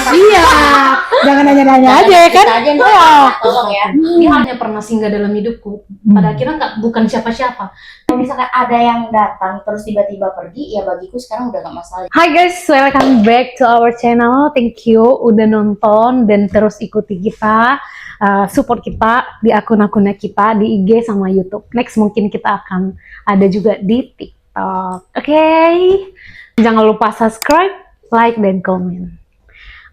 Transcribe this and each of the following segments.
Iya, jangan nanya-nanya aja kan. Kita aja tolong ya. Dia hanya pernah singgah dalam hidupku. Pada akhirnya bukan siapa-siapa. Kalau misalkan ada yang datang terus tiba-tiba pergi, ya bagiku sekarang udah gak masalah. Hi guys, welcome back to our channel. Thank you udah nonton dan terus ikuti kita, support kita di akun-akunnya kita di IG sama YouTube. Next mungkin kita akan ada juga di TikTok. Oke, jangan lupa subscribe, like, dan komen.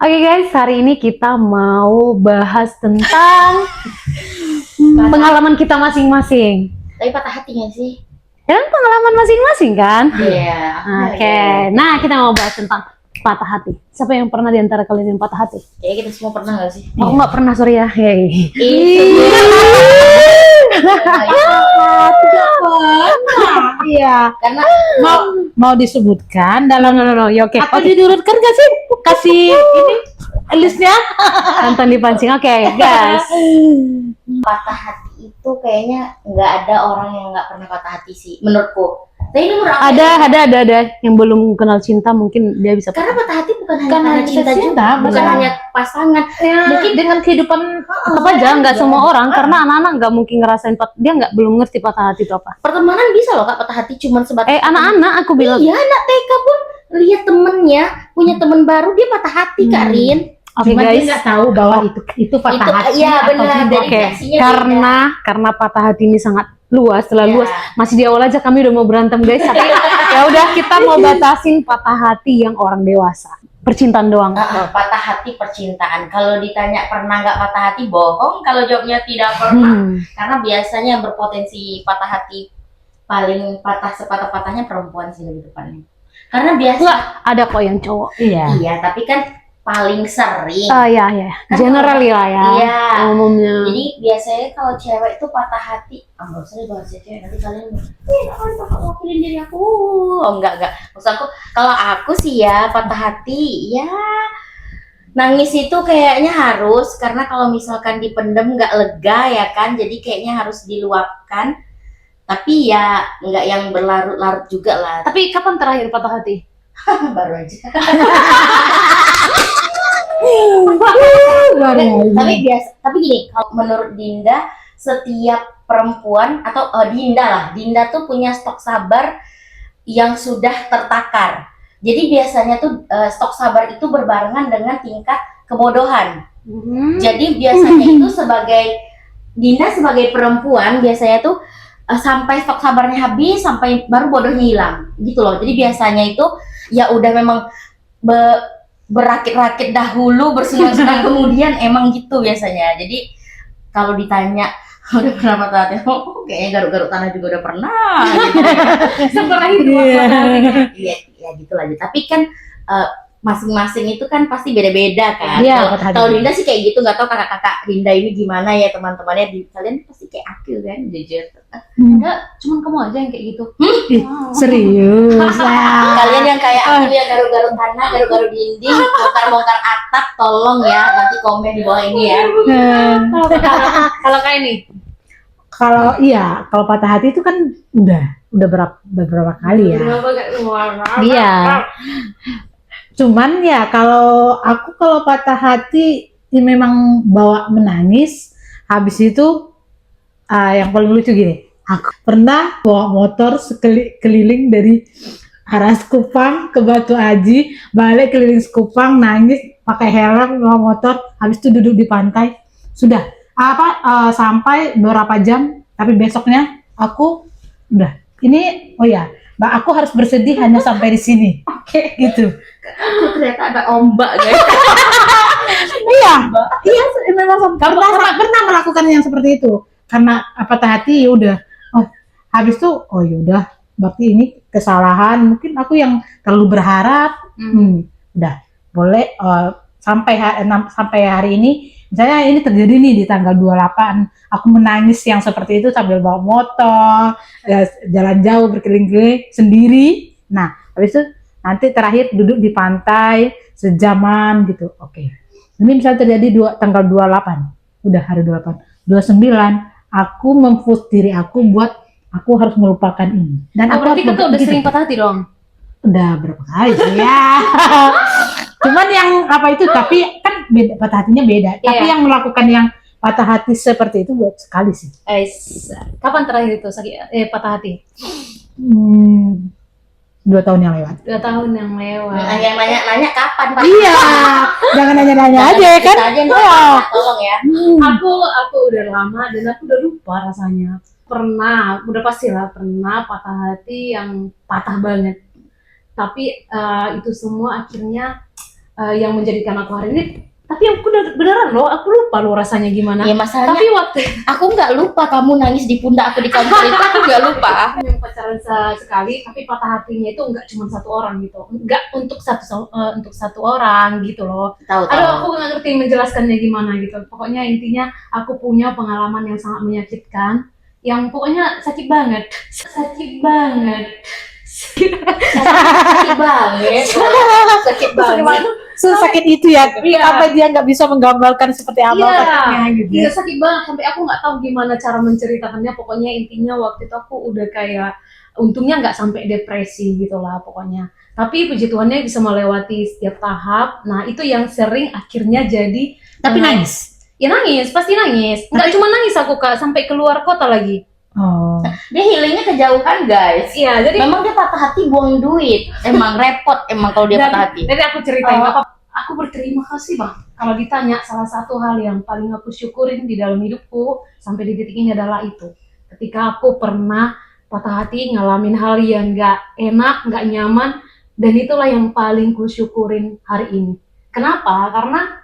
Oke guys, hari ini kita mau bahas tentang pengalaman kita masing-masing. Tapi patah hati gak sih? Kan pengalaman masing-masing kan? Iya. Oke, nah kita mau bahas tentang patah hati. Siapa yang pernah di antara kalian yang patah hati? Kayaknya kita semua pernah gak sih? Aku nggak pernah, sorry ya. Hey. Iya. Karena Mau disebutkan dalam No, ya oke. atau diurutkan gak sih? Kasih ini listnya. Tonton dipancing. Oke, guys. patah hati itu kayaknya nggak ada orang yang nggak pernah patah hati sih, menurutku. Tapi ini menurut aku Ada yang belum kenal cinta mungkin dia bisa. karena patah hati bukan hanya Karena karena cinta cinta, juga, bukan bukan. hanya pasangan. Mungkin dengan kehidupan Apa aja nggak semua orang karena anak-anak nggak mungkin ngerasain dia nggak belum ngerti patah hati itu apa. Pertemanan bisa loh Kak patah hati cuman sebatas Anak-anak aku bilang. iya, anak TK pun lihat temennya punya temen baru dia patah hati Kak Rin. Oke cuma dia guys. nggak tahu bahwa itu patah Itu, hati iya, atau benar. tidak. Dari Oke, reaksinya karena patah hati ini sangat luas, terlalu Iya. luas. Masih di awal aja kami udah mau berantem guys. Tapi ya udah kita mau batasin patah hati yang orang dewasa. Percintaan doang. patah hati percintaan. Kalau ditanya pernah nggak patah hati, bohong. Kalau jawabnya tidak pernah, karena biasanya yang berpotensi patah hati paling patah sepatah-patahnya perempuan sih lebih tepatnya. Karena biasa Enggak, ada kok yang cowok. Iya. iya, tapi kan paling sering. Ya. Generally lah ya. Iya. Umumnya. Jadi biasanya kalau cewek itu patah hati, nggak usah deh bahas cewek, nanti kalian kakak wakilin diri aku. Oh enggak. Maksud aku, kalau aku sih ya patah hati, ya nangis itu kayaknya harus, karena kalau misalkan dipendem nggak lega ya kan, jadi kayaknya harus diluapkan. Tapi ya nggak yang berlarut-larut juga lah. Tapi kapan terakhir patah hati? Baru aja. Tapi gini, kalau menurut Dinda, setiap perempuan atau Dinda tuh punya stok sabar yang sudah tertakar. Jadi biasanya tuh stok sabar itu berbarengan dengan tingkat kebodohan. Jadi biasanya itu Dinda sebagai perempuan biasanya tuh sampai stok sabarnya habis, sampai baru bodohnya hilang gitu loh. Jadi biasanya itu ya udah memang berakit-rakit dahulu, bersenang-senang kemudian, emang gitu biasanya. Jadi kalau ditanya udah pernah patah hati, kayaknya garuk-garuk tanah juga udah pernah gitu. Setelah itu Iya gitu lah. Tapi kan masing-masing itu kan pasti beda-beda kan. Iya, patah hati. Kalau Dinda sih kayak gitu, nggak tahu kakak-kakak Dinda ini gimana ya, teman-temannya kalian pasti kayak aku kan, jujur. Enggak, cuman kamu aja yang kayak gitu. Serius. Kalian yang kayak aku yang garuk-garuk tanah, garuk-garuk dinding, bongkar-bongkar atap, tolong ya nanti komen di bawah ini ya. Kalau kayak ini, Kalau patah hati itu kan udah beberapa kali ya. Iya. Cuman ya kalau patah hati ini memang bawa menangis. Habis itu yang paling lucu gini, aku pernah bawa motor keliling dari arah Sekupang ke Batu Aji, balik keliling Sekupang, nangis pakai helm bawa motor, habis itu duduk di pantai. Sudah sampai beberapa jam, tapi besoknya aku udah aku harus bersedih hanya sampai di sini. Oke, gitu. Aku ternyata ada ombak guys. Iya, memang pernah melakukan yang seperti itu. Karena patah hati ya udah. Habis itu ya udah, berarti ini kesalahan. Mungkin aku yang terlalu berharap. Udah, boleh sampai hari ini. Misalnya ini terjadi nih di tanggal 28. Aku menangis yang seperti itu sambil bawa motor, jalan jauh berkeliling-keliling sendiri. Nah, habis itu nanti terakhir duduk di pantai sejaman gitu. Oke. Ini misalnya terjadi tanggal 28. Udah hari 28. 29 aku mempush diri aku buat aku harus melupakan ini. Dan aku berarti kita udah sering patah hati dong? Udah berapa kali sih ya? Cuman yang apa itu, tapi kan beda, patah hatinya beda. Tapi Iya. yang melakukan yang patah hati seperti itu buat sekali sih. Kapan terakhir itu patah hati? 2 tahun yang lewat. 2 tahun yang lewat. Yang nanya kapan Pak? Iya, jangan nanya-nanya aja ya kan. Kita aja yang Oh. nanya, tolong ya. Aku udah lama dan aku udah lupa rasanya. Pernah, udah pastilah pernah patah hati yang patah banget. Tapi itu semua akhirnya yang menjadikan aku hari ini. Tapi aku beneran loh, aku lupa loh rasanya gimana. Ya masalahnya Tapi waktu aku nggak lupa kamu nangis di pundak aku di kantor itu, aku nggak lupa. yang pacaran sekali, tapi patah hatinya itu nggak cuma satu orang gitu, nggak untuk satu orang gitu loh. Tahu Aduh, tahu. aku nggak ngerti menjelaskannya gimana gitu. Pokoknya intinya aku punya pengalaman yang sangat menyakitkan, yang pokoknya sakit banget, sakit banget. Sakit banget. Sakit banget. Sesakit itu ya. Iya. Apa dia nggak bisa menggambarkan seperti apa Iya. sakitnya gitu. Iya, sakit banget sampai aku nggak tahu gimana cara menceritakannya. Pokoknya intinya waktu itu aku udah kayak, untungnya nggak sampai depresi gitu lah pokoknya. Tapi puji Tuhannya bisa melewati setiap tahap. Nah itu yang sering akhirnya jadi. Tapi nangis. Ya nangis, pasti nangis. Nggak cuma nangis aku Kak, sampai keluar kota lagi. Oh. Dia healingnya kejauhan guys. Iya, jadi Memang dia patah hati buang duit. Emang repot emang kalau dia patah hati. Jadi aku ceritain Oh. aku berterima kasih Bang. Kalau ditanya salah satu hal yang paling aku syukurin di dalam hidupku sampai di titik ini adalah itu. Ketika aku pernah patah hati, ngalamin hal yang nggak enak, nggak nyaman, dan itulah yang paling kusyukurin hari ini. Kenapa? Karena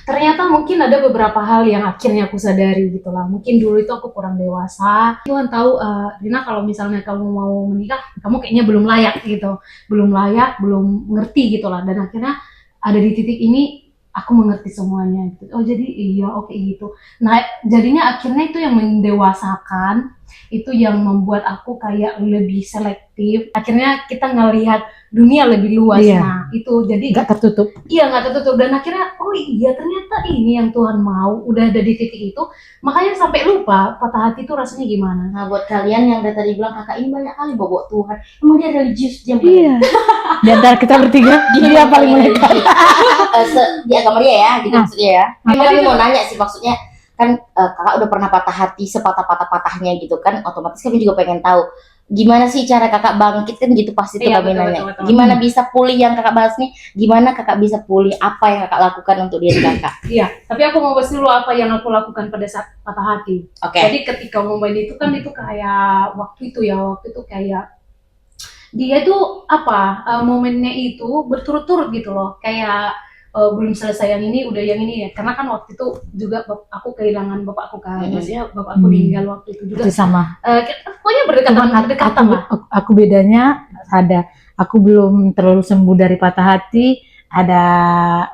ternyata mungkin ada beberapa hal yang akhirnya aku sadari gitu lah. Mungkin dulu itu aku kurang dewasa. Tuhan tahu, Rina kalau misalnya kamu mau menikah, kamu kayaknya belum layak gitu. Belum layak, belum ngerti gitu lah. Dan akhirnya ada di titik ini, aku mengerti semuanya gitu. Oh jadi iya, oke gitu. Nah jadinya akhirnya itu yang mendewasakan, itu yang membuat aku kayak lebih selektif. Akhirnya kita ngelihat dunia lebih luas. Iya. Nah itu jadi Nggak tertutup. iya nggak tertutup, dan akhirnya oh iya ternyata ini yang Tuhan mau, udah ada di titik itu, makanya sampai lupa patah hati itu rasanya gimana. Nah buat kalian yang dari tadi bilang kakak ini banyak kali bawa Tuhan, emang dia religius dia Iya. Di antara kita bertiga, dia paling melekat. di agama dia ya, gitu Nah. maksudnya ya. Tapi Jadi kami mau nanya sih maksudnya kan kakak udah pernah patah hati sepatah-patah-patahnya gitu kan, otomatis kami juga pengen tahu gimana sih cara kakak bangkit kan gitu pasti tuh Iya, kami betul, nanya. betul. Gimana bisa pulih yang kakak bahas nih? Gimana kakak bisa pulih? Apa yang kakak lakukan untuk diri kakak? Iya, tapi aku mau bahas dulu apa yang aku lakukan pada saat patah hati. Oke. Jadi ketika momen itu kan itu kayak waktu itu kayak dia itu apa, momennya itu berturut-turut gitu loh, kayak belum selesai yang ini udah yang ini ya, karena kan waktu itu juga aku kehilangan bapakku kan, maksudnya bapakku meninggal waktu itu juga. Itu sama. Pokoknya berdekatan lah. Aku bedanya ada. Aku belum terlalu sembuh dari patah hati. Ada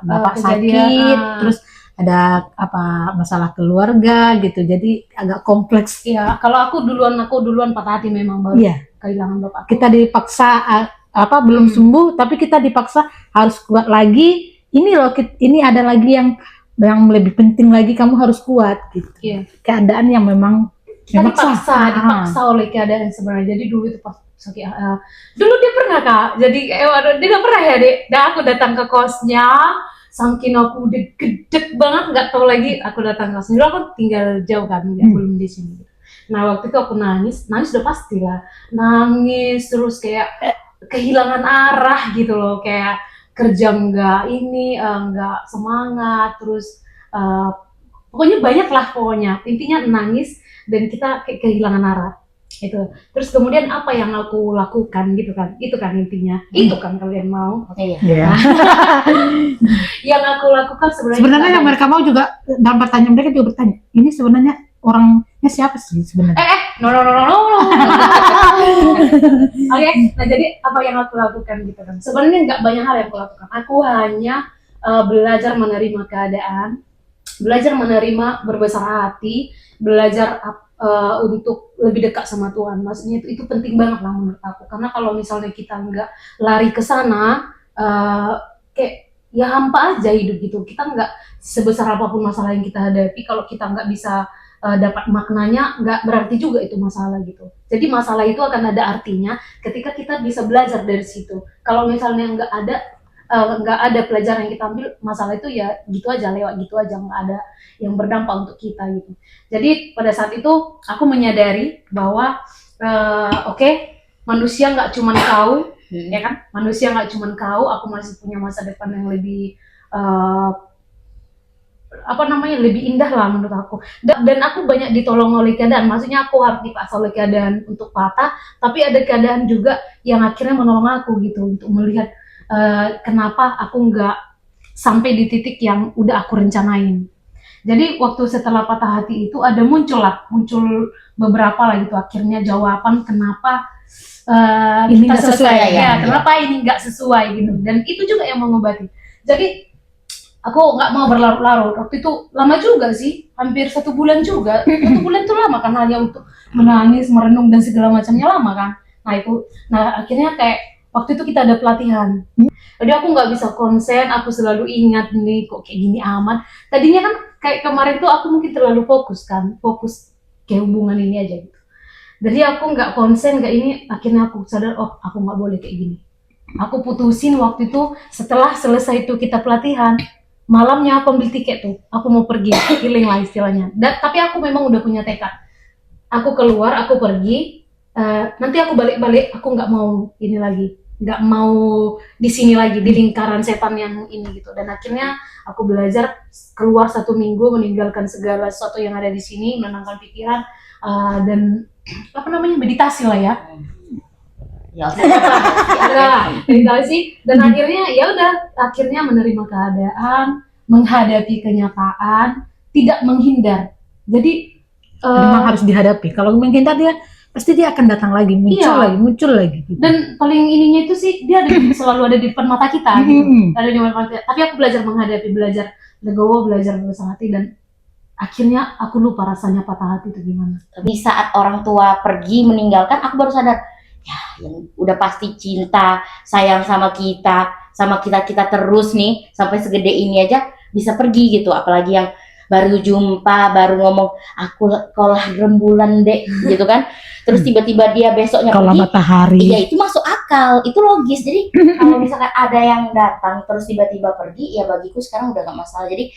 bapak Kejadian, sakit, terus ada apa masalah keluarga gitu. Jadi agak kompleks. Iya, kalau aku duluan patah hati memang baru Iya. kehilangan bapak. Kita dipaksa belum sembuh, tapi kita dipaksa harus kuat lagi. Ini loh, ini ada lagi yang lebih penting lagi, kamu harus kuat gitu. Iya. Keadaan yang memang Kita memaksa. dipaksa oleh keadaan sebenarnya. Jadi dulu itu pas sakit, dulu dia pernah Kak. Jadi dia nggak pernah ya dek. Dan aku datang ke kosnya, saking aku udah gede banget, nggak tahu lagi aku datang ke kosnya. Dulu aku tinggal jauh kan, belum di sini. Nah waktu itu aku nangis udah pasti lah. Nangis terus kayak kehilangan arah gitu loh, kayak kerja nggak semangat, terus pokoknya banyak lah pokoknya. Intinya nangis dan kita kayak kehilangan arah itu. Terus kemudian apa yang aku lakukan gitu kan, itu kan intinya, itu kan kalian mau. Iya. Iya. Yang aku lakukan Sebenarnya yang mereka mau juga, dalam pertanyaan mereka juga bertanya, ini sebenarnya orangnya siapa sih sebenarnya? no. Oke, nah jadi apa yang aku lakukan gitu kan, sebenarnya nggak banyak hal yang aku lakukan. Aku hanya belajar menerima keadaan, belajar menerima, berbesar hati, belajar untuk lebih dekat sama Tuhan. Maksudnya itu penting banget lah menurut aku, karena kalau misalnya kita nggak lari ke sana, kayak ya hampa aja hidup gitu. Kita nggak, sebesar apapun masalah yang kita hadapi, kalau kita nggak bisa dapat maknanya, nggak berarti juga itu masalah gitu. Jadi masalah itu akan ada artinya ketika kita bisa belajar dari situ. Kalau misalnya nggak ada, nggak ada pelajaran yang kita ambil, masalah itu ya gitu aja, lewat gitu aja, nggak ada yang berdampak untuk kita gitu. Jadi pada saat itu aku menyadari bahwa oke, manusia nggak cuma kau, ya kan? Manusia nggak cuma kau, aku masih punya masa depan yang lebih lebih indah lah menurut aku. Dan aku banyak ditolong oleh keadaan, maksudnya aku harus dipaksa oleh keadaan untuk patah, tapi ada keadaan juga yang akhirnya menolong aku gitu untuk melihat kenapa aku nggak sampai di titik yang udah aku rencanain. Jadi waktu setelah patah hati itu ada muncul beberapa lah gitu akhirnya jawaban kenapa Ini kita nggak selesai sesuai ya, ya. kenapa ini nggak sesuai gitu, dan itu juga yang mengobati. Jadi aku nggak mau berlarut-larut. Waktu itu lama juga sih, hampir 1 bulan juga. 1 bulan itu lama kan, hanya untuk menangis, merenung dan segala macamnya lama kan. Nah akhirnya kayak waktu itu kita ada pelatihan. Jadi aku nggak bisa konsen, aku selalu ingat nih kok kayak gini amat. Tadinya kan kayak kemarin tuh aku mungkin terlalu fokus ke hubungan ini aja gitu. Jadi aku nggak konsen, nggak ini. Akhirnya aku sadar, oh aku nggak boleh kayak gini. Aku putusin waktu itu setelah selesai itu kita pelatihan. Malamnya aku ambil tiket tuh, aku mau pergi, healing lah istilahnya. Tapi aku memang udah punya tekad. Aku keluar, aku pergi, nanti aku balik-balik, aku nggak mau ini lagi, nggak mau di sini lagi, di lingkaran setan yang ini gitu. Dan akhirnya aku belajar keluar 1 minggu, meninggalkan segala sesuatu yang ada di sini, menenangkan pikiran, dan meditasi lah ya. Ya, Meditasi, dan akhirnya menerima keadaan, menghadapi kenyataan, tidak menghindar. Jadi Memang harus dihadapi. Kalau menghindar dia pasti dia akan datang lagi, muncul lagi. Gitu. Dan paling ininya itu sih dia selalu ada di depan mata kita gitu. Ada di depan mata kita. Tapi aku belajar menghadapi, belajar legowo, belajar berbesar hati, dan akhirnya aku lupa rasanya patah hati itu gimana. Tapi saat orang tua pergi meninggalkan, aku baru sadar, ya yang udah pasti cinta, sayang sama kita terus nih sampai segede ini aja bisa pergi gitu. Apalagi yang baru jumpa, baru ngomong aku kolah rembulan dek gitu kan. Terus tiba-tiba dia besoknya Kalau pergi. matahari. Iya, itu masuk akal, itu logis. Jadi kalau misalkan ada yang datang terus tiba-tiba pergi, ya bagiku sekarang udah gak masalah. Jadi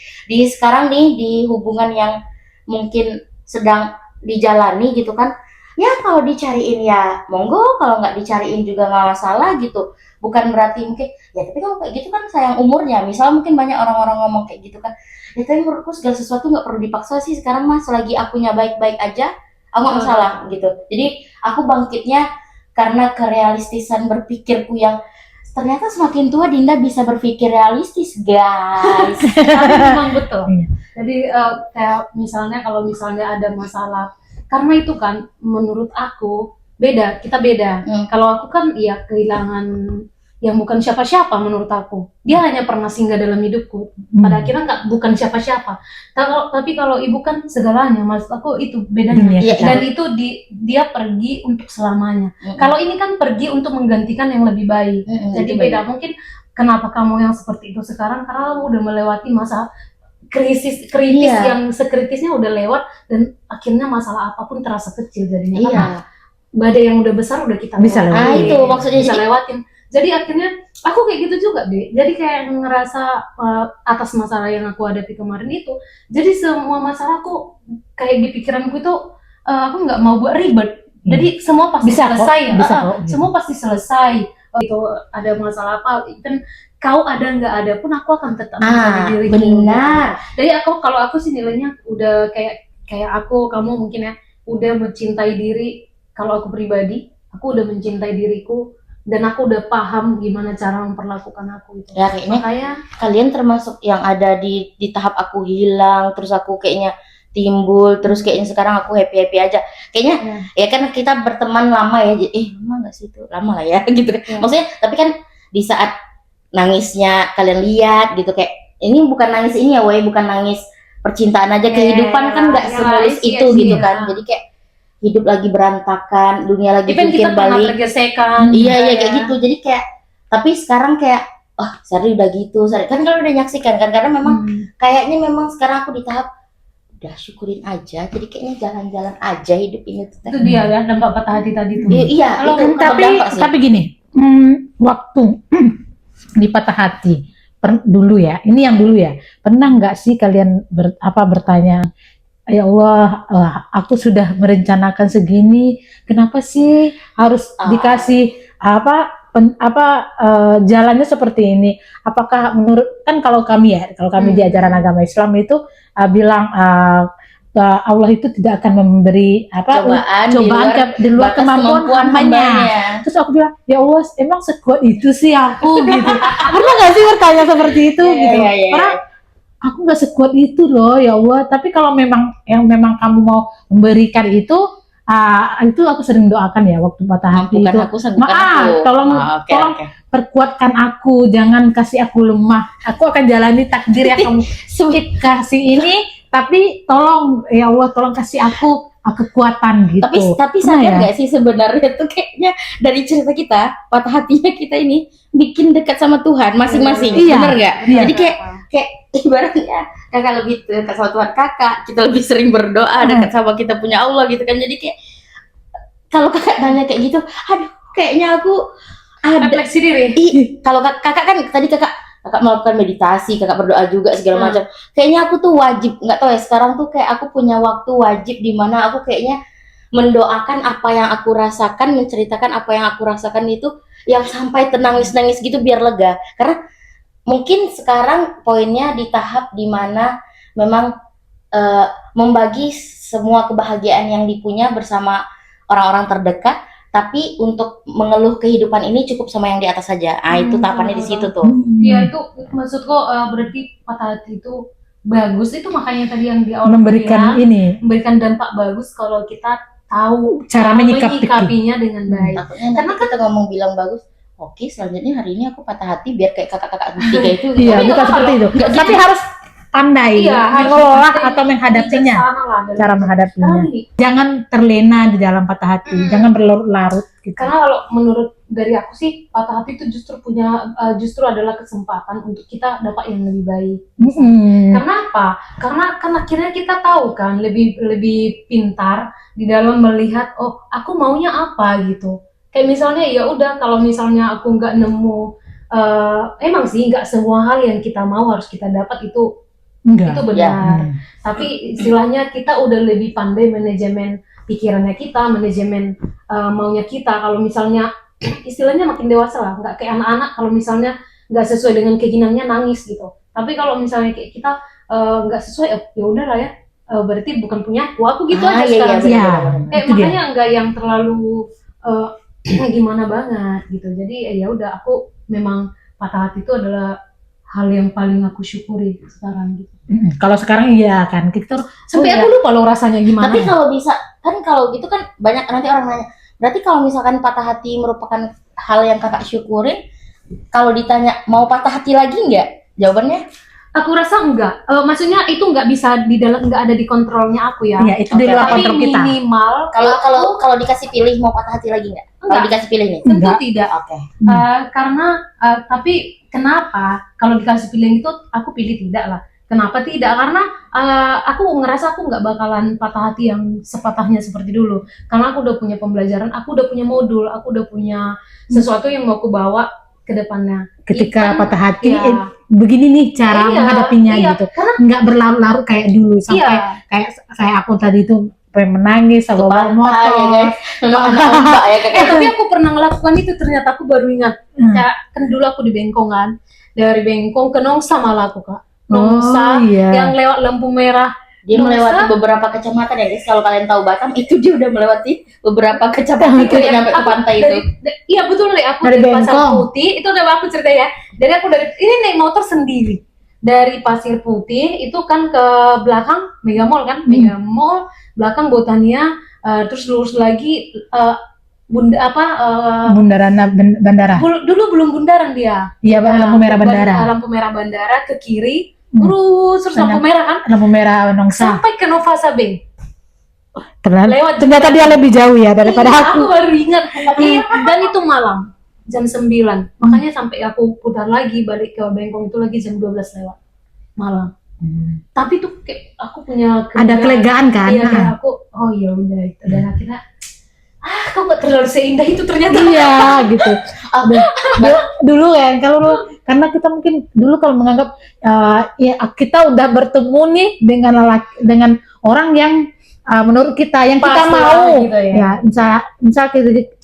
sekarang nih di hubungan yang mungkin sedang dijalani gitu kan, ya kalau dicariin ya monggo, kalau nggak dicariin juga nggak masalah gitu. Bukan berarti mungkin ya tapi kalau kayak gitu kan sayang umurnya. Misal mungkin banyak orang-orang ngomong kayak gitu kan, ya tapi menurutku segala sesuatu nggak perlu dipaksa sih sekarang mah, selagi akunya baik-baik aja aku nggak masalah gitu. Jadi aku bangkitnya karena kerealistisan berpikirku yang ternyata semakin tua Dinda bisa berpikir realistis guys. Tapi memang betul. Jadi kayak misalnya kalau misalnya ada masalah, karena itu kan menurut aku kita beda. Kalau aku kan ya kehilangan yang bukan siapa-siapa menurut aku. Dia hanya pernah singgah dalam hidupku. Pada akhirnya bukan siapa-siapa. Tapi kalau ibu kan segalanya, maksud aku itu bedanya. Dan itu dia pergi untuk selamanya. Kalau ini kan pergi untuk menggantikan yang lebih baik. Jadi beda. Mungkin kenapa kamu yang seperti itu sekarang, karena kamu udah melewati masa kritis yang sekritisnya udah lewat, dan akhirnya masalah apapun terasa kecil jadinya. Karena badai yang udah besar udah kita bisa lewatin. Itu maksudnya bisa lewatin. Jadi akhirnya aku kayak gitu juga deh. Jadi kayak ngerasa atas masalah yang aku hadapi kemarin itu. Jadi semua masalah aku kayak di pikiranku itu aku nggak mau buat ribet. Jadi semua pasti selesai. Semua pasti selesai. Itu ada masalah apa? Kan kau ada nggak ada pun aku akan tetap menjadi diriku. Benar. Jadi kalau aku sih nilainya udah kayak aku, kamu mungkin ya udah mencintai diri. Kalau aku pribadi, aku udah mencintai diriku. Dan aku udah paham gimana cara memperlakukan aku itu. Ya kayaknya kalian termasuk yang ada di tahap aku hilang, terus aku kayaknya timbul, terus kayaknya sekarang aku happy aja. Kayaknya ya kan kita berteman lama ya, lama nggak sih itu? Lama lah ya gitu kan. Maksudnya tapi kan di saat nangisnya kalian lihat gitu, kayak ini bukan nangis ini ya, bukan nangis percintaan aja, kehidupan kan nggak semulus itu gitu kan. Jadi kayak hidup lagi berantakan, dunia lagi kita balik. Tergesekan. Iya kayak gitu. Jadi kayak tapi sekarang kayak Sari udah gitu. Kan kalau udah nyaksikan kan, karena memang kayaknya memang sekarang aku di tahap udah syukurin aja. Jadi kayaknya jalan-jalan aja hidup ini tuh. Itu dia ya dampak patah hati tadi tuh. Iya, itu tapi gini, waktu di patah hati dulu ya, ini yang dulu ya, pernah nggak sih kalian bertanya, ya Allah, aku sudah merencanakan segini, kenapa sih harus dikasih jalannya seperti ini? Apakah menurut, kan kalau kami di ajaran agama Islam itu bilang Allah itu tidak akan memberi cobaan di luar kemampuan hambanya. Terus aku bilang, ya Allah, emang sekuat itu sih aku gitu. Pernah nggak sih bertanya seperti itu gitu? Karena aku nggak sekuat itu loh, ya Allah. Tapi kalau memang kamu mau memberikan itu aku sering doakan ya waktu patah hati itu. Tolong perkuatkan aku, jangan kasih aku lemah. Aku akan jalani takdir yang kamu kasih ini. Tapi tolong ya Allah, tolong kasih aku kekuatan gitu. Tapi sadar nggak sih sebenarnya tuh kayaknya dari cerita kita, patah hatinya kita ini bikin dekat sama Tuhan masing-masing, bener nggak? Iya. Jadi kayak ibaratnya kakak lebih dekat sama Tuhan kakak, kita lebih sering berdoa dekat sama kita punya Allah gitu kan. Jadi kayak kalau kakak tanya kayak gitu, aduh kayaknya aku ada refleksi diri. Kalau kakak kan tadi kakak melakukan meditasi, kakak berdoa juga segala macam. Kayaknya aku tuh wajib, nggak tahu ya sekarang tuh kayak aku punya waktu wajib di mana aku kayaknya mendoakan apa yang aku rasakan, menceritakan apa yang aku rasakan itu yang sampai nangis gitu biar lega. Karena mungkin sekarang poinnya di tahap di mana memang membagi semua kebahagiaan yang dipunya bersama orang-orang terdekat. Tapi untuk mengeluh kehidupan ini cukup sama yang di atas saja. Itu tahapannya di situ tuh. Iya, itu maksudku berarti patah hati itu bagus. Itu makanya tadi yang di awal memberikan dampak bagus kalau kita tahu cara menyikapinya dengan baik. Karena kita ngomong bilang bagus, oke, selanjutnya hari ini aku patah hati biar kayak kakak-kakak tiga itu. Iya, bukan seperti itu. Tapi harus pandai mengelola atau menghadapinya, cara menghadapinya. Jangan terlena di dalam patah hati, jangan berlarut-larut gitu. Karena kalau menurut dari aku sih, patah hati itu justru adalah kesempatan untuk kita dapat yang lebih baik. Karena apa? Karena kan akhirnya kita tahu kan lebih pintar di dalam melihat, oh aku maunya apa gitu. Kayak misalnya ya udah, kalau misalnya aku nggak nemu, emang sih nggak semua hal yang kita mau harus kita dapat itu benar. Tapi istilahnya kita udah lebih pandai manajemen pikirannya kita, manajemen maunya kita. Kalau misalnya istilahnya makin dewasa lah, nggak kayak anak-anak kalau misalnya nggak sesuai dengan keinginannya nangis gitu. Tapi kalau misalnya kayak kita nggak sesuai, ya udah lah ya, berarti bukan punya aku gitu aja sekarang. Makanya nggak yang terlalu gimana banget gitu. Jadi ya udah, aku memang patah hati itu adalah hal yang paling aku syukuri sekarang gitu. Kalau sekarang iya kan, kita sampai aku lupa lo rasanya gimana. Tapi kalau bisa kan, kalau gitu kan banyak nanti orang nanya, berarti kalau misalkan patah hati merupakan hal yang kakak syukurin, kalau ditanya mau patah hati lagi nggak? Jawabannya aku rasa enggak. Maksudnya itu nggak bisa nggak ada di kontrolnya aku ya. Iya, itu di luar kontrol kita. Minimal kalau dikasih pilih mau patah hati lagi nggak? Kalau dikasih pilih nih? Tentu tidak. Oke. Karena tapi kenapa kalau dikasih pilih itu aku pilih tidak lah. Kenapa tidak? Karena aku ngerasa aku nggak bakalan patah hati yang sepatahnya seperti dulu. Karena aku udah punya pembelajaran, aku udah punya modul, aku udah punya sesuatu yang mau aku bawa ke depannya. Ketika patah hati, begini nih cara menghadapinya gitu. Nggak berlarut-larut kayak dulu sampai kayak aku tadi itu menangis sama bawa motor. Tapi aku pernah melakukan itu, ternyata aku baru ingat. Kan dulu aku di Bengkong kan. Dari Bengkong ke Nongsa malah aku, Kak. Nongsa yang lewat lampu merah. Dia melewati beberapa kecamatan ya guys. Kalau kalian tahu Batam, itu dia udah melewati beberapa kecamatan itu sampai ke pantai itu. Iya betul nih, aku dari Pasir Putih, itu udah aku cerita ya. Ini naik motor sendiri. Dari Pasir Putih itu kan ke belakang Mega Mall kan, Mega Mall, belakang Botania, terus lurus lagi Bundaran bandara. Dulu belum bundaran dia. Iya, lampu merah bandara. Lampu merah bandara ke kiri, terus lampu merah kan? Lampu merah Nongsa. Sampai ke Novasa Bank. Ternyata dia lebih jauh ya daripada aku. Aku baru ingat. Dan itu malam jam 9. Makanya sampai aku putar lagi balik ke Bengkong itu lagi jam 12 lewat malam. Tapi tuh kayak aku punya ada kelegaan kan? Iya, kayak aku, oh ya udah itu. Dan akhirnya kau nggak terlalu seindah itu ternyata. Iya gitu. Dulu ya karena kita mungkin dulu kalau menganggap ya kita udah bertemu nih dengan orang yang menurut kita yang kita Pas mau lah, gitu ya. misal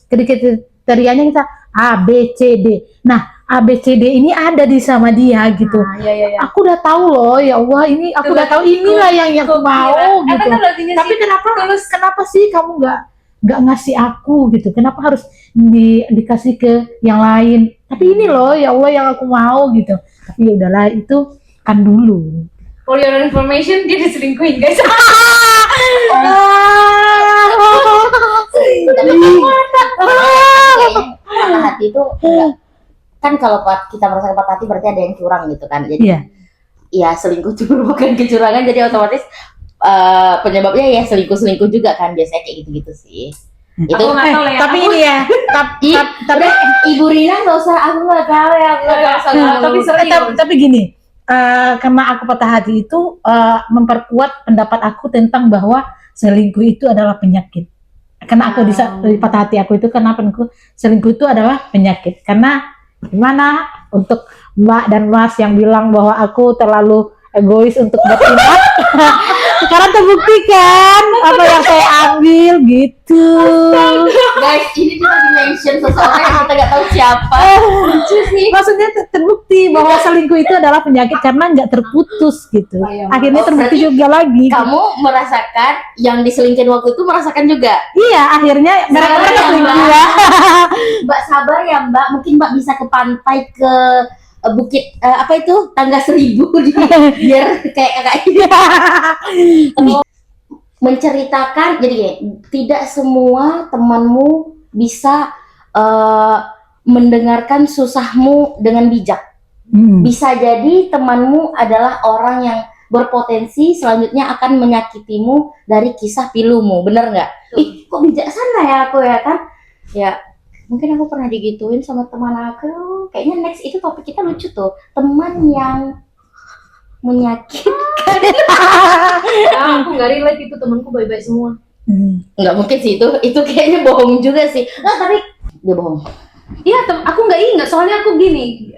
kriterianya kita A B C D. Nah A B C D ini ada di sama dia gitu. Iya. Aku udah tahu loh, ya Allah ini aku udah tahu inilah yang aku mau gitu. Tapi kenapa sih kamu nggak ngasih aku gitu? Kenapa harus dikasih ke yang lain? Tapi ini loh ya Allah yang aku mau gitu. Tapi ya udahlah itu kan dulu. For your information, dia diselingkuhin guys. Patah hati itu enggak. Kan kalau kita merasakan patah hati berarti ada yang curang gitu kan. Jadi Iya. ya selingkuh itu bukan kecurangan, jadi otomatis penyebabnya ya selingkuh juga kan, biasanya kayak gitu-gitu sih. Itu Aku nggak tahu lah ya. Tapi ini ya, tapi Ibu Rina nggak usah, aku nggak tahu ya, aku nggak tahu. Tapi serius. tapi gini, karena aku patah hati itu memperkuat pendapat aku tentang bahwa selingkuh itu adalah penyakit. Karena aku di patah hati aku itu kenapa selingkuh itu adalah penyakit. Karena gimana untuk Mbak dan Mas yang bilang bahwa aku terlalu egois untuk bertindak, sekarang terbukti kan apa yang saya ambil gitu. Guys, ini kita di-mention seseorang yang kita nggak tahu siapa. Lucu sih. Maksudnya terbukti bahwa selingkuh itu adalah penyakit karena nggak terputus gitu. Akhirnya terbukti juga lagi. Kamu merasakan yang diselingkuhin waktu itu merasakan juga. Iya, akhirnya mereka Sabar ya, selingkuh Mbak. ya. Mbak sabar ya Mbak, mungkin Mbak bisa ke pantai ke bukit apa itu tangga 1000 biar kayak kakak ini. Menceritakan, jadi gini, tidak semua temanmu bisa mendengarkan susahmu dengan bijak. Bisa jadi temanmu adalah orang yang berpotensi selanjutnya akan menyakitimu dari kisah pilumu, bener nggak? Ih, kok bijaksana ya aku ya kan? Ya, mungkin aku pernah digituin sama teman aku. Kayaknya next itu topik kita lucu tuh, teman yang menyakitkan. Aku nggak relate, itu temanku baik-baik semua. Nggak mungkin sih, itu kayaknya bohong juga sih. Nah, tapi dia bohong. Iya, aku nggak ingat, soalnya aku gini,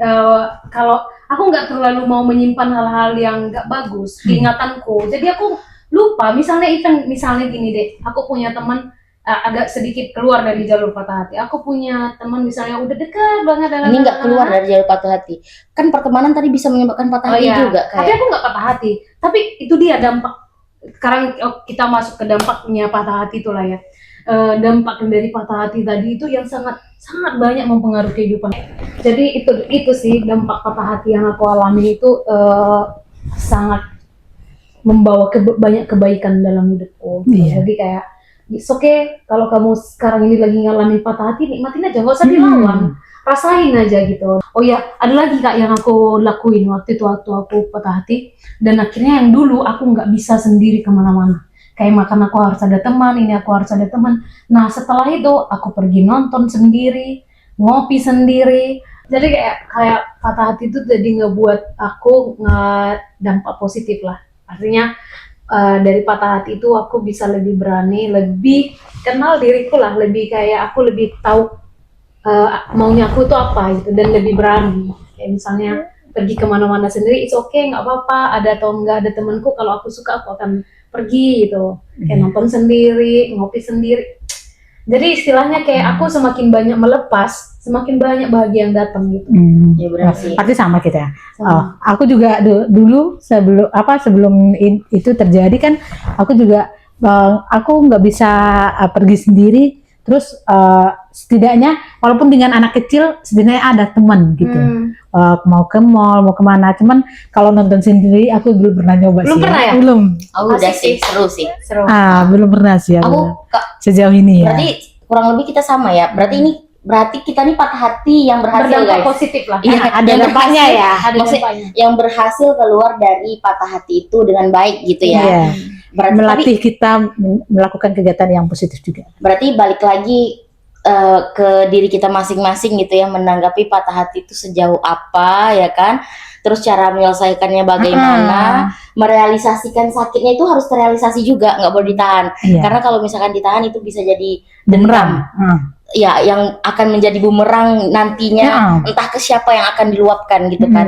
kalau aku nggak terlalu mau menyimpan hal-hal yang nggak bagus di ingatanku, jadi aku lupa. Misalnya gini deh, aku punya teman agak sedikit keluar dari jalur patah hati. Aku punya teman misalnya udah dekat banget dengan Ini nggak keluar dari jalur patah hati. Kan pertemanan tadi bisa menyebabkan patah hati juga. Tapi aku nggak patah hati. Tapi itu dia dampak. Sekarang kita masuk ke dampaknya patah hati itulah ya. Dampak dari patah hati tadi itu yang sangat banyak mempengaruhi kehidupan. Jadi itu sih dampak patah hati yang aku alami itu sangat membawa banyak kebaikan dalam hidupku. Iya. Jadi kayak it's okay kalau kamu sekarang ini lagi ngalamin patah hati, nikmatin aja, nggak usah dilawan, rasain aja gitu. Oh ya, ada lagi Kak yang aku lakuin waktu aku patah hati, dan akhirnya yang dulu aku nggak bisa sendiri kemana-mana. Kayak makan aku harus ada teman, ini aku harus ada teman. Nah setelah itu aku pergi nonton sendiri, ngopi sendiri. Jadi kayak patah hati itu jadi ngebuat aku dampak positif lah. Artinya dari patah hati itu aku bisa lebih berani, lebih kenal diriku lah, lebih kayak aku lebih tahu maunya aku tuh apa gitu, dan lebih berani. Kayak misalnya pergi kemana-mana sendiri, it's okay, nggak apa-apa, ada atau nggak ada temanku, kalau aku suka aku akan pergi gitu, kayak nonton sendiri, ngopi sendiri. Jadi istilahnya kayak aku semakin banyak melepas, semakin banyak bahagia yang datang gitu. Ya benar sih. Pasti sama kita. Sama. Aku juga dulu sebelum itu terjadi kan, aku juga aku nggak bisa pergi sendiri. Terus setidaknya walaupun dengan anak kecil, setidaknya ada teman gitu. Mau ke mall, mau kemana. Cuman kalau nonton sendiri aku belum pernah nyoba. Belum sih. pernah ya? Belum. Oh, udah sih, seru sih. Seru. Belum pernah sih aku. Sejauh ini ya. Berarti kurang lebih kita sama ya. Berarti kita nih patah hati yang berhasil, Berdampak guys. positif lah. Iya, ada yang dampaknya berhasil. ya. Ada Maksudnya, dampaknya. yang berhasil keluar dari patah hati itu dengan baik gitu ya. Iya. Berarti Melatih kita melakukan kegiatan yang positif juga. berarti balik lagi ke diri kita masing-masing gitu ya, menanggapi patah hati itu sejauh apa ya kan, terus cara menyelesaikannya bagaimana, merealisasikan sakitnya itu harus terrealisasi juga, nggak boleh ditahan. Iya. Karena kalau misalkan ditahan itu bisa jadi Bumerang. dendam, ya yang akan menjadi bumerang nantinya, entah ke siapa yang akan diluapkan gitu kan.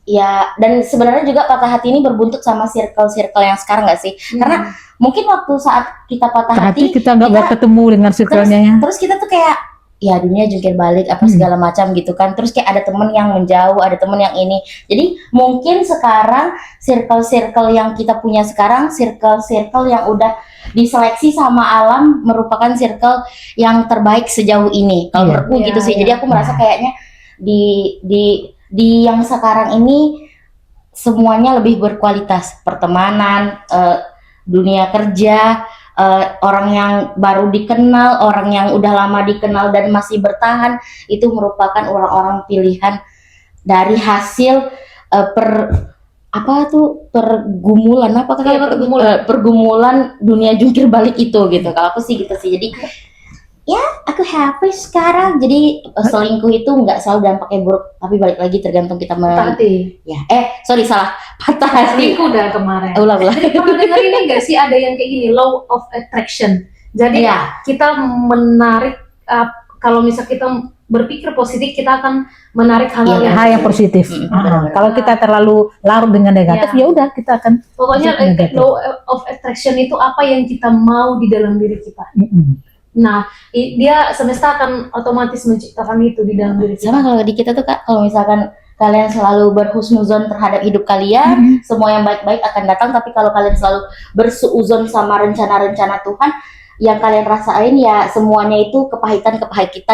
Ya, dan sebenarnya juga patah hati ini berbuntut sama circle-circle yang sekarang nggak sih? Karena mungkin waktu saat kita patah hati, kita nggak mau ketemu dengan circle-nya ya. terus kita tuh kayak ya dunia jungkir balik apa segala macam gitu kan. Terus kayak ada temen yang menjauh, ada temen yang ini. Jadi mungkin sekarang circle-circle yang kita punya sekarang, circle-circle yang udah diseleksi sama alam merupakan circle yang terbaik sejauh ini. Kalau menurutku gitu sih. Jadi aku merasa kayaknya di yang sekarang ini semuanya lebih berkualitas, pertemanan, dunia kerja, orang yang baru dikenal, orang yang udah lama dikenal dan masih bertahan, itu merupakan orang-orang pilihan dari hasil pergumulan dunia jungkir balik itu gitu. Kalau aku sih gitu sih. Jadi ya aku happy sekarang. Jadi selingkuh itu nggak selalu dampaknya buruk, tapi balik lagi tergantung kita Patah hati. ya salah patah hati. Selingkuh udah kemarin. Ulah. Jadi pernah dengar ini nggak sih, ada yang kayak gini, law of attraction. Jadi kita menarik, kalau misal kita berpikir positif, kita akan menarik hal-hal Hal yang positif. Kalau kita terlalu larut dengan negatif, ya udah kita akan pokoknya negatif. law of attraction itu apa yang kita mau di dalam diri kita. Nah, dia semesta akan otomatis menciptakan itu di dalam diri kita. Sama kalau di kita tuh Kak, kalau misalkan kalian selalu berhusnuzon terhadap hidup kalian, semua yang baik-baik akan datang. Tapi kalau kalian selalu bersuuzon sama rencana-rencana Tuhan, yang kalian rasain ya semuanya itu kepahitan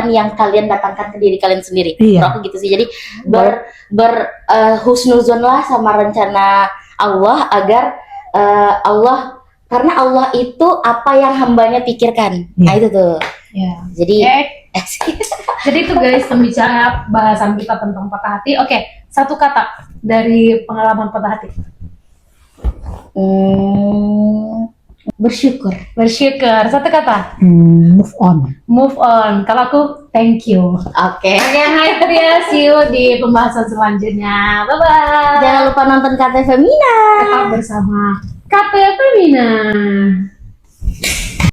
yang kalian datangkan ke diri kalian sendiri. Menurut aku gitu sih. Jadi husnuzon lah sama rencana Allah, agar Allah, karena Allah itu apa yang hambanya pikirkan. Nah itu tuh. Jadi jadi itu guys, pembicara bahasan kita tentang patah hati. Oke, satu kata dari pengalaman patah hati. Bersyukur. Satu kata. Move on. Kalau aku thank you. Oke. Hai Pria, see you di pembahasan selanjutnya. Bye bye. Jangan lupa nonton KT Femina. Tetap bersama KP Femina.